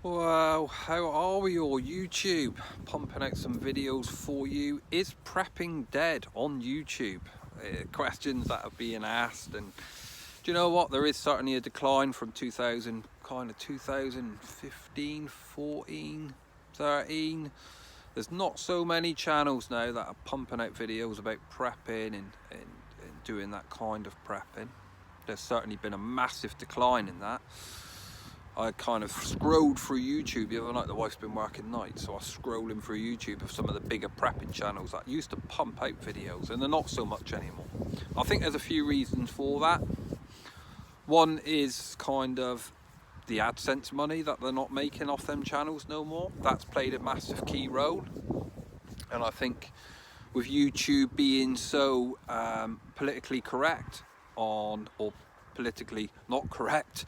Well, how are we all? YouTube pumping out some videos for you. Is prepping dead on YouTube? Questions that are being asked, and do you know what? There is certainly a decline from 2015, 14, 13. There's not so many channels now that are pumping out videos about prepping and doing that kind of prepping. There's certainly been a massive decline in that. I kind of scrolled through YouTube the other night. The wife's been working nights, so I was scrolling through YouTube of some of the bigger prepping channels that used to pump out videos, and they're not so much anymore. I think there's a few reasons for that. One is kind of the AdSense money that they're not making off them channels no more. That's played a massive key role. And I think with YouTube being so politically correct or politically not correct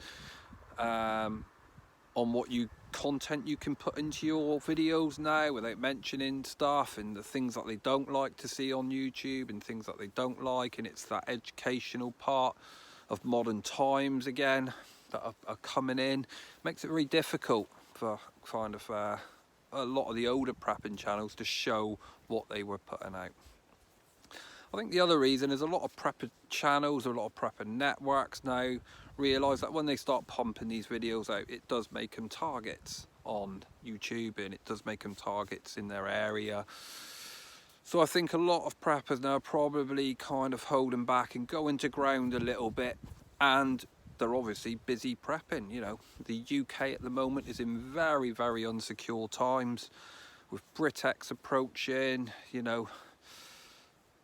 on what content you can put into your videos now without mentioning stuff and the things that they don't like to see on YouTube and things that they don't like, and it's that educational part of modern times again that are coming in. Makes it very difficult for kind of a lot of the older prepping channels to show what they were putting out. I think the other reason is a lot of prepper channels, a lot of prepper networks now realise that when they start pumping these videos out, it does make them targets on YouTube and it does make them targets in their area. So I think a lot of preppers now are probably kind of holding back and going to ground a little bit, and they're obviously busy prepping. You know, the UK at the moment is in very, very unsecure times with Britex approaching. You know,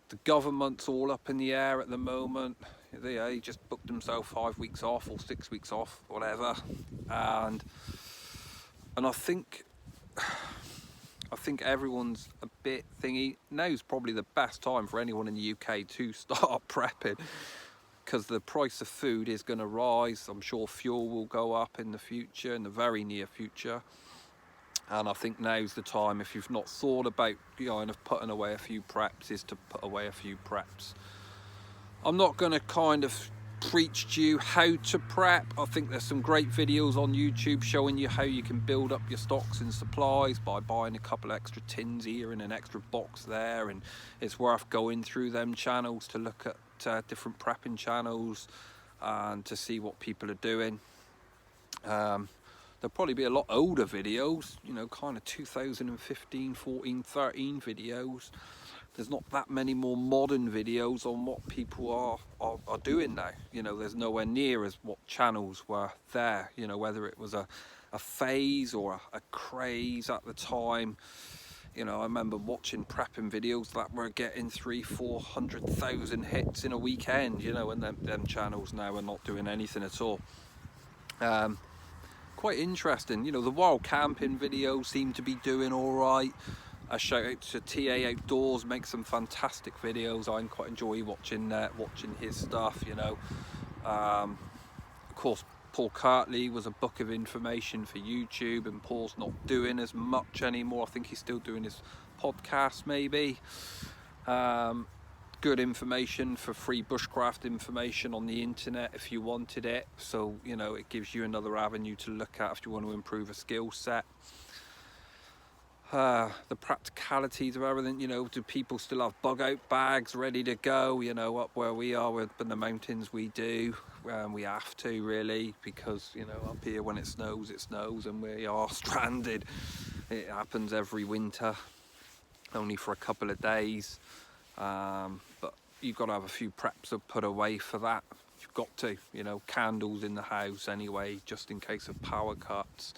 the government's all up in the air at the moment. They just booked themselves 5 weeks off or 6 weeks off, whatever. And I think everyone's a bit thingy. Now's probably the best time for anyone in the UK to start prepping, because the price of food is going to rise. I'm sure fuel will go up in the future, in the very near future. And I think now's the time, if you've not thought about kind of putting away a few preps, is to put away a few preps. I'm not going to kind of preach to you how to prep. I think there's some great videos on YouTube showing you how you can build up your stocks and supplies by buying a couple extra tins here and an extra box there, and it's worth going through them channels to look at different prepping channels and to see what people are doing. There'll probably be a lot older videos, you know, kind of 2015, 14, 13 videos. There's not that many more modern videos on what people are doing now. You know, there's nowhere near as what channels were there, you know, whether it was a phase or a craze at the time. You know, I remember watching prepping videos that were getting 300,000-400,000 hits in a weekend, you know, and them channels now are not doing anything at all. Quite interesting. You know, the wild camping videos seem to be doing all right. A shout out to TA Outdoors, makes some fantastic videos. I quite enjoy watching his stuff, you know. Of course, Paul Kirtley was a book of information for YouTube, and Paul's not doing as much anymore. I think he's still doing his podcast maybe. Good information for free bushcraft information on the internet if you wanted it. So, you know, it gives you another avenue to look at if you want to improve a skill set. The practicalities of everything, you know, do people still have bug out bags ready to go? You know, up where we are up in the mountains, we do. We have to, really, because, you know, up here when it snows and we are stranded. It happens every winter, only for a couple of days. But you've got to have a few preps to put away for that. You've got to, you know, candles in the house anyway, just in case of power cuts,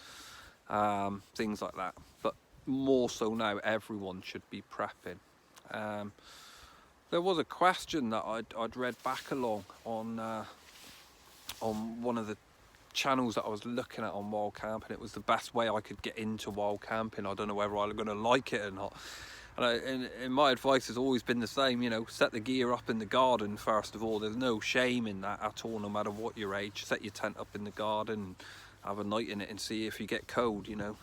things like that. But more so now, everyone should be prepping. There was a question that I'd read back along on one of the channels that I was looking at on wild camping. It was the best way I could get into wild camping. I don't know whether I'm going to like it or not. And my advice has always been the same, you know, set the gear up in the garden first of all. There's no shame in that at all, no matter what your age. Set your tent up in the garden, have a night in it and see if you get cold, you know.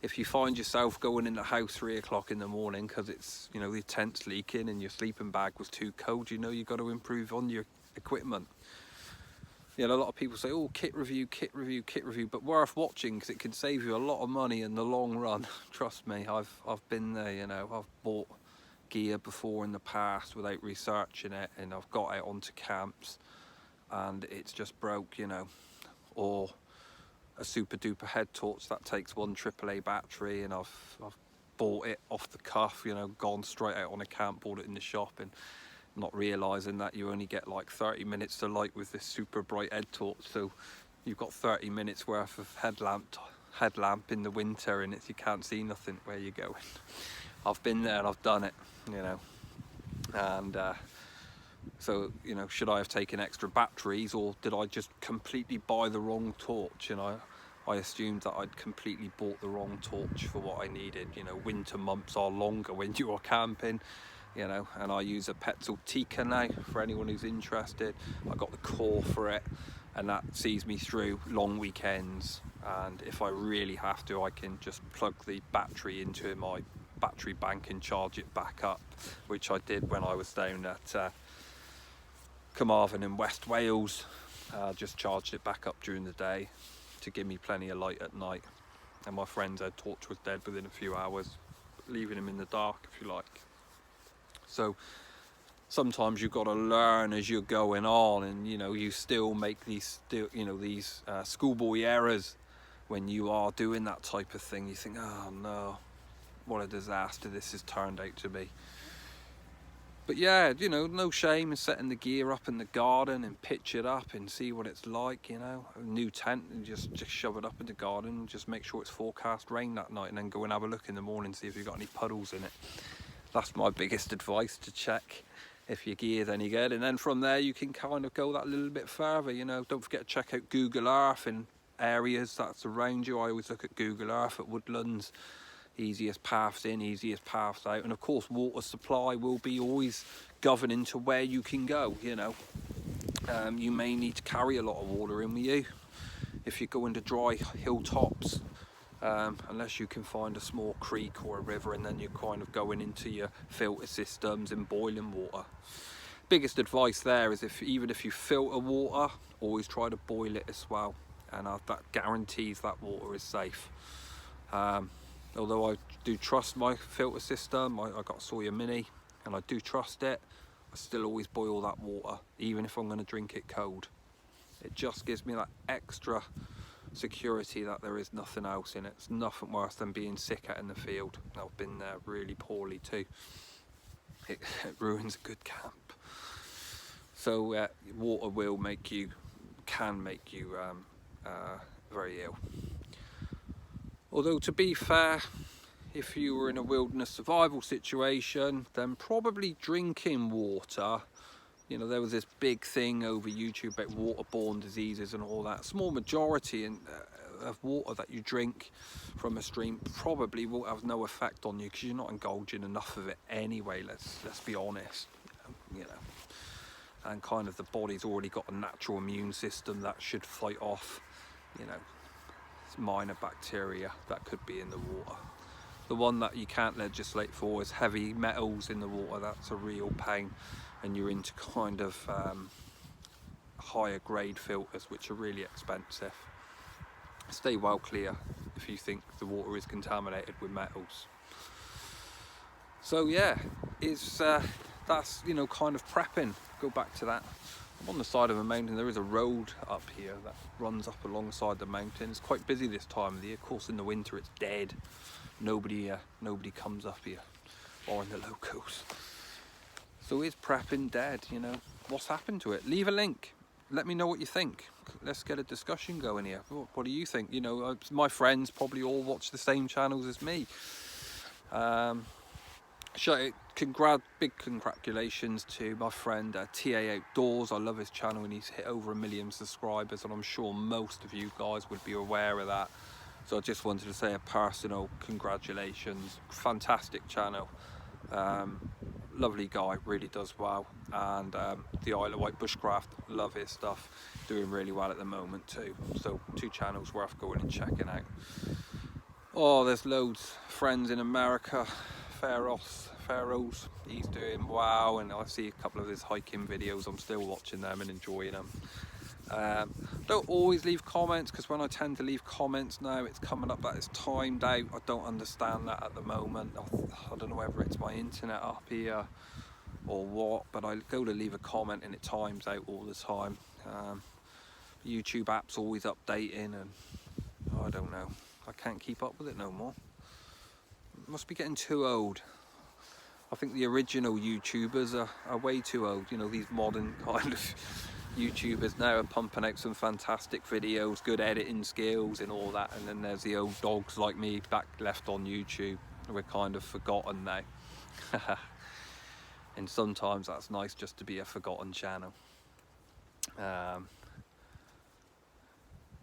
If you find yourself going in the house 3 o'clock in the morning because it's, you know, the tent's leaking and your sleeping bag was too cold, you know, you've got to improve on your equipment. You know, a lot of people say, oh, kit review, kit review, kit review, but worth watching because it can save you a lot of money in the long run. Trust me, I've been there, you know. I've bought gear before in the past without researching it, and I've got out onto camps and it's just broke, you know. Or a super duper head torch that takes one AAA battery, and I've bought it off the cuff, you know, gone straight out on a camp, bought it in the shop, and not realizing that you only get like 30 minutes to light with this super bright head torch. So you've got 30 minutes worth of headlamp in the winter, and you can't see nothing where you're going. I've been there and I've done it, you know. And so, you know, should I have taken extra batteries, or did I just completely buy the wrong torch? You know, I assumed that I'd completely bought the wrong torch for what I needed. You know, winter months are longer when you are camping, you know, and I use a Petzl Tika now for anyone who's interested. I got the core for it, and that sees me through long weekends. And if I really have to, I can just plug the battery into my battery bank and charge it back up, which I did when I was down at Carmarthen in West Wales. Just charged it back up during the day to give me plenty of light at night. And my friend's head torch was dead within a few hours, leaving him in the dark, if you like. So sometimes you've got to learn as you're going on, and you know, you still make these schoolboy errors when you are doing that type of thing. You think, oh no, what a disaster this has turned out to be. But yeah, you know, no shame in setting the gear up in the garden and pitch it up and see what it's like, you know. A new tent, and just shove it up in the garden and just make sure it's forecast rain that night, and then go and have a look in the morning, see if you've got any puddles in it. That's my biggest advice, to check if your gear's any good. And then from there you can kind of go that little bit further, you know. Don't forget to check out Google Earth in areas that's around you. I always look at Google Earth at woodlands. Easiest paths in, easiest paths out, and of course water supply will be always governing to where you can go, you know. You may need to carry a lot of water in with you if you go into dry hilltops, unless you can find a small creek or a river, and then you're kind of going into your filter systems and boiling water. Biggest advice there is, even if you filter water, always try to boil it as well, and that guarantees that water is safe. Although I do trust my filter system, I got Sawyer Mini and I do trust it, I still always boil that water, even if I'm going to drink it cold. It just gives me that extra security that there is nothing else in it. It's nothing worse than being sick out in the field. I've been there really poorly too. It ruins a good camp. So water can make you very ill. Although, to be fair, if you were in a wilderness survival situation, then probably drinking water, you know, there was this big thing over YouTube about waterborne diseases and all that. Small majority of water that you drink from a stream probably will have no effect on you, because you're not indulging enough of it anyway, let's be honest, you know. And kind of the body's already got a natural immune system that should fight off, you know, minor bacteria that could be in the water. The one that you can't legislate for is heavy metals in the water. That's a real pain, and you're into kind of higher grade filters, which are really expensive. Stay well clear if you think the water is contaminated with metals. So yeah, that's, you know, kind of prepping. Go back to that. I'm on the side of a mountain. There is a road up here that runs up alongside the mountain. It's quite busy this time of the year. Of course, in the winter it's dead. Nobody comes up here, or in the locals. So is prepping dead, you know? What's happened to it? Leave a link. Let me know what you think. Let's get a discussion going here. What do you think? You know, my friends probably all watch the same channels as me. Big congratulations to my friend TA Outdoors. I love his channel, and he's hit over 1 million subscribers, and I'm sure most of you guys would be aware of that. So I just wanted to say a personal congratulations. Fantastic channel. Lovely guy, really does well. And the Isle of Wight Bushcraft, love his stuff. Doing really well at the moment too. So 2 channels worth going and checking out. Oh, there's loads. Friends in America, Faroes, he's doing wow, and I see a couple of his hiking videos. I'm still watching them and enjoying them. Don't always leave comments, because when I tend to leave comments now, it's coming up that it's timed out. I don't understand that at the moment. I don't know whether it's my internet up here or what, but I go to leave a comment and it times out all the time. YouTube app's always updating, and I don't know, I can't keep up with it no more. Must be getting too old. I think the original YouTubers are way too old. You know, these modern kind of YouTubers now are pumping out some fantastic videos, good editing skills and all that, and then there's the old dogs like me back left on YouTube. We're kind of forgotten now. And sometimes that's nice, just to be a forgotten channel.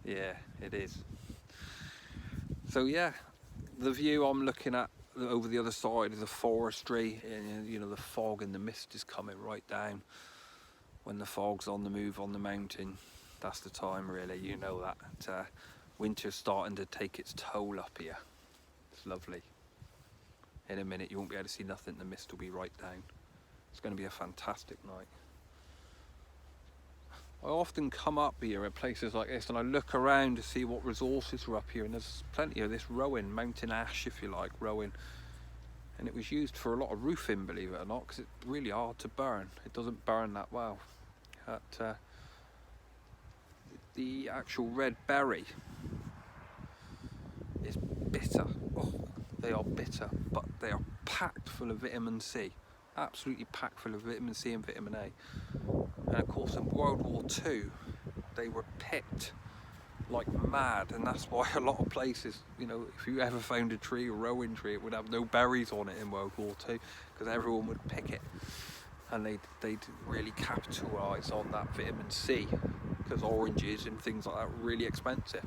Yeah, it is. So yeah, the view I'm looking at over the other side is the forestry, and you know, the fog and the mist is coming right down. When the fog's on the move on the mountain, that's the time really, you know that winter's starting to take its toll up here. It's lovely. In a minute you won't be able to see nothing, the mist will be right down. It's going to be a fantastic night. I often come up here at places like this and I look around to see what resources are up here, and there's plenty of this rowan, mountain ash if you like, rowan. And it was used for a lot of roofing, believe it or not, because it's really hard to burn. It doesn't burn that well. The actual red berry is bitter. Oh, they are bitter, but they are packed full of vitamin C. Absolutely packed full of vitamin C and vitamin A. And of course in World War II they were picked like mad, and that's why a lot of places, you know, if you ever found a tree, a rowan tree, it would have no berries on it in World War II, because everyone would pick it, and they'd really capitalise on that vitamin C, because oranges and things like that were really expensive.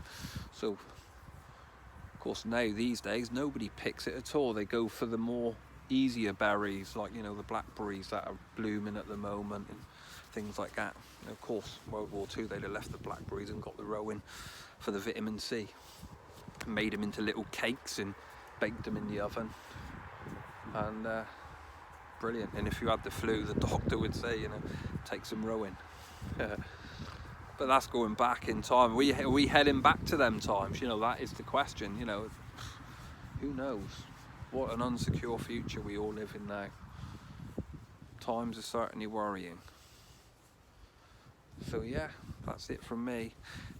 So of course now these days nobody picks it at all. They go for the more easier berries, like, you know, the blackberries that are blooming at the moment and things like that. And of course World War II they'd have left the blackberries and got the rowan for the vitamin C, and made them into little cakes and baked them in the oven, and brilliant. And if you had the flu, the doctor would say, you know, take some rowan. But that's going back in time. Are we heading back to them times? You know, that is the question. You know, who knows? What an unsecure future we all live in now. Times are certainly worrying. So yeah, that's it from me.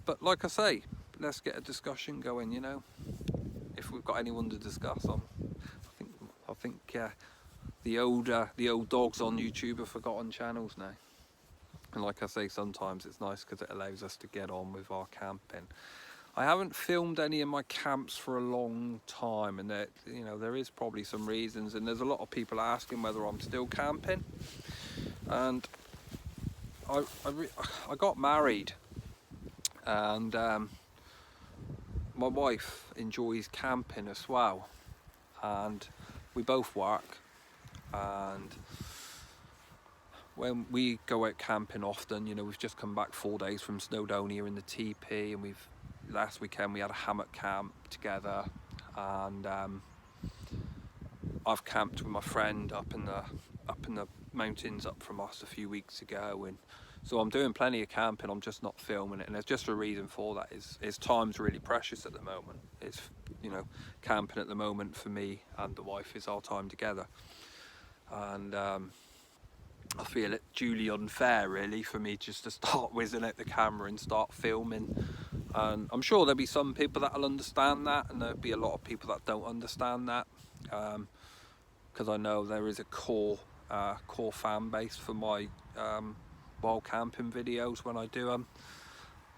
But like I say, let's get a discussion going, you know. If we've got anyone to discuss on. I think the old dogs on YouTube are forgotten channels now. And like I say, sometimes it's nice because it allows us to get on with our camping. I haven't filmed any of my camps for a long time, and that, you know, there is probably some reasons, and there's a lot of people asking whether I'm still camping. And I got married, and my wife enjoys camping as well, and we both work, and when we go out camping often, you know, we've just come back 4 days from Snowdonia in the TP, and last weekend we had a hammock camp together, and I've camped with my friend up in the mountains up from us a few weeks ago, and so I'm doing plenty of camping. I'm just not filming it, and there's just a reason for that. Is time's really precious at the moment. It's, you know, camping at the moment for me and the wife is our time together, and I feel it duly unfair really for me just to start whizzing out the camera and start filming. And I'm sure there'll be some people that'll understand that, and there'll be a lot of people that don't understand that, because I know there is a core fan base for my wild camping videos when I do them,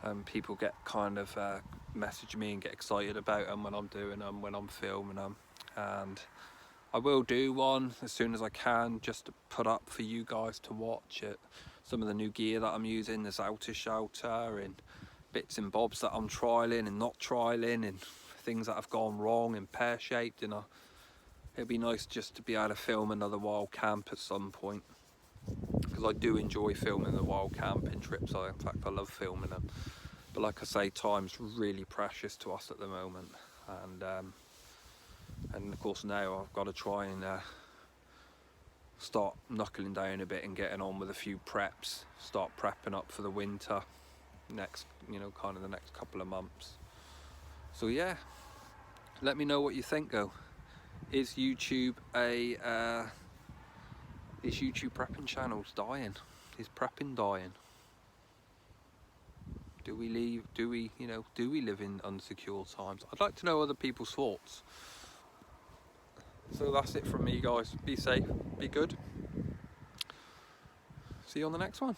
and people get kind of message me and get excited about them when I'm doing them, when I'm filming them. And I will do one as soon as I can, just to put up for you guys to watch it. Some of the new gear that I'm using, there's outer shelter and bits and bobs that I'm trialing and not trialing, and things that have gone wrong and pear-shaped. And it'd be nice just to be able to film another wild camp at some point, because I do enjoy filming the wild camping trips. In fact, I love filming them. But like I say, time's really precious to us at the moment, and of course now I've got to try and start knuckling down a bit and getting on with a few preps, start prepping up for the winter. next, you know, kind of the next couple of months. So yeah, let me know what you think though. Is YouTube prepping channels dying? Is prepping dying? Do we live in unsecure times? I'd like to know other people's thoughts. So that's it from me, guys. Be safe, be good. See you on the next one.